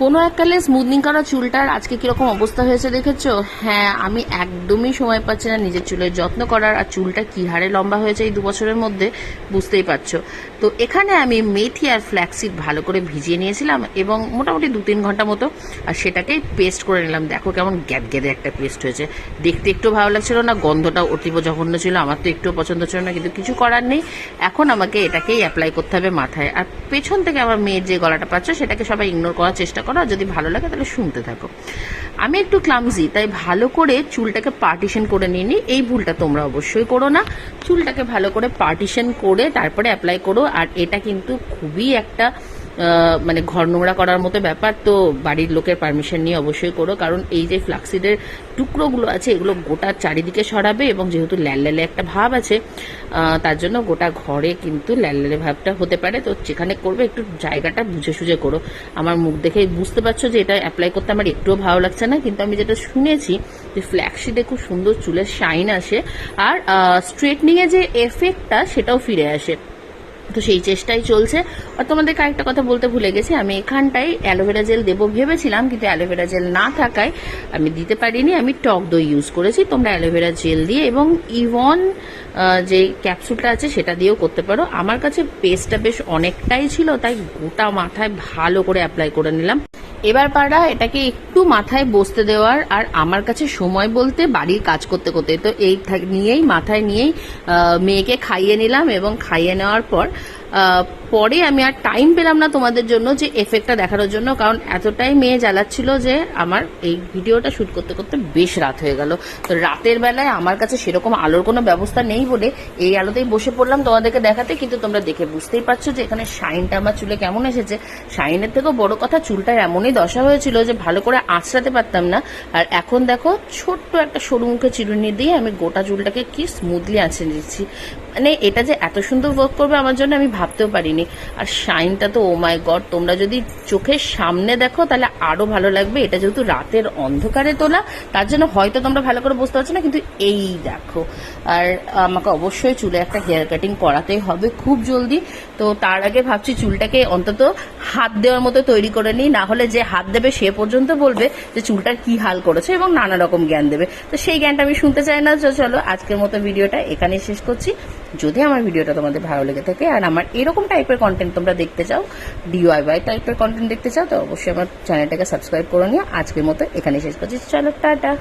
কোনো এককালে স্মুথনিং করা চুলটার আজকে কিরকম অবস্থা হয়েছে দেখেছো? হ্যাঁ, আমি একদমই সময় পাচ্ছি না নিজের চুলের যত্ন করার, আর চুলটা কি হারে লম্বা হয়েছে এই 2 বছরের মধ্যে, বুঝতেই পারছো। তো এখানে আমি মেথি আর ফ্ল্যাক্সিড ভালো করে ভিজিয়ে নিয়েছিলাম এবং মোটামুটি 2-3 ঘন্টা মতো, আর সেটাকে পেস্ট করে নিলাম। দেখো কেমন গ্যাদগ্যাদে একটা পেস্ট হয়েছে, দেখতে একটু ভালো লাগছিল না, গন্ধটা অতীব জঘন্য ছিল, আমার তো একটু পছন্দ ছিল না, কিন্তু কিছু করার নেই। এখন আমাকে এটাকেই অ্যাপ্লাই করতে হবে মাথায়। আর পেছন থেকে আমার মেয়ের যে গলাটা পাচ্ছ সেটাকে সবাই ইগনোর করার চেষ্টা করো, যদি ভালো লাগে তাহলে শুনতে থাকো। আমি একটু ক্লামজি, তাই ভালো করে চুলটাকে পার্টিশন করে নিইনি। এই ভুলটা তোমরা অবশ্যই করো না, চুলটাকে ভালো করে পার্টিশন করে তারপরে অ্যাপ্লাই করো। আর এটা কিন্তু খুবই একটা মানে ঘর নোংরা করার মতো ব্যাপার, তো বাড়ির লোকের পারমিশন নিয়ে অবশ্যই করো, কারণ এই যে ফ্লাক্সিডের টুকরোগুলো আছে এগুলো গোটা চারিদিকে সরাবে, এবং যেহেতু ল্যালল্যালে একটা ভাব আছে তার জন্য গোটা ঘরে কিন্তু ল্যালল্যালে ভাবটা হতে পারে। তো যেখানে করবে একটু জায়গাটা বুঝে সুঝে করো। আমার মুখ দেখে বুঝতে পারছো যে এটা অ্যাপ্লাই করতে আমার একটুও ভালো লাগছে না, কিন্তু আমি যেটা শুনেছি যে ফ্ল্যাক্সিডে খুব সুন্দর চুলের শাইন আসে, আর স্ট্রেটনিংয়ে যে এফেক্টটা সেটাও ফিরে আসে। তো সেই চেষ্টাই চলছে। আর তোমাদেরকে আরেকটা কথা বলতে ভুলে গেছি, আমি এখানটায় অ্যালোভেরা জেল দেবো ভেবেছিলাম, কিন্তু অ্যালোভেরা জেল না থাকায় আমি দিতে পারিনি। আমি টক দই ইউজ করেছি, তোমরা অ্যালোভেরা জেল দিয়ে এবং ইভন যে ক্যাপসুলটা আছে সেটা দিয়েও করতে পারো। আমার কাছে পেস্টটা বেশ অনেকটাই ছিল, তাই গোটা মাথায় ভালো করে অ্যাপ্লাই করে নিলাম। এবার পারা এটাকে একটু মাথায় বসতে দেওয়ার, আর আমার কাছে সময় বলতে বাড়ির কাজ করতে করতে, তো এই নিয়েই মাথায় নিয়েই মেয়েকে খাইয়ে নিলাম, এবং খাইয়ে নেওয়ার পর পরে আমি আর টাইম পেলাম না তোমাদের জন্য যে এফেক্টটা দেখানোর জন্য, কারণ এতটাই মেয়ে জ্বালাচ্ছিল যে আমার এই ভিডিওটা শুট করতে করতে বেশ রাত হয়ে গেল। তো রাতের বেলায় আমার কাছে সেরকম আলোর কোনো ব্যবস্থা নেই বলে এই আলোতেই বসে পড়লাম তোমাদেরকে দেখাতে, কিন্তু তোমরা দেখে বুঝতেই পারছো যে এখানে শাইনটা আমার চুলে কেমন এসেছে। শাইনের থেকেও বড় কথা, চুলটা এমনই দশা হয়েছিল যে ভালো করে আঁচড়াতে পারতাম না। আর এখন দেখো ছোট্ট একটা সরু মুখে চিরুনি দিয়ে আমি গোটা চুলটাকে কি স্মুথলি আঁচড়ে নিচ্ছি। মানে এটা যে এত সুন্দর ওয়ার্ক করবে আমার জন্য আমি ভাবতেও পারিনি। আর শাইনটা তো ও মাই গড, তোমরা যদি চোখের সামনে দেখো তাহলে আরো ভালো লাগবে। এটা যেহেতু রাতের অন্ধকারে তোলা তার জন্য হয়তো তোমরা ভালো করে বুঝতে পারছো না, কিন্তু এই দেখো। আর আমাকে অবশ্যই চুলে একটা হেয়ার কাটিং করাতেই হবে খুব জলদি। তো তার আগে ভাবছি চুলটাকে অন্তত হাত দেওয়ার মতো তৈরি করে নিই, না হলে যে হাত দেবে সে পর্যন্ত বলবে যে চুলটার কি হাল করেছে এবং নানা রকম জ্ঞান দেবে। তো সেই জ্ঞানটা আমি শুনতে চাই না। চলো আজকের মতো ভিডিওটা এখানেই শেষ করছি। যদি আমার ভিডিওটা তোমাদের ভালো লেগে থাকে আর আমার এরকম টাইপের কন্টেন্ট তোমরা দেখতে চাও, DIY টাইপের কন্টেন্ট দেখতে চাও, তো অবশ্যই আমার চ্যানেলটাকে সাবস্ক্রাইব করে নিও। আজকের মতো এখানেই শেষ করছি, চলো টাটা।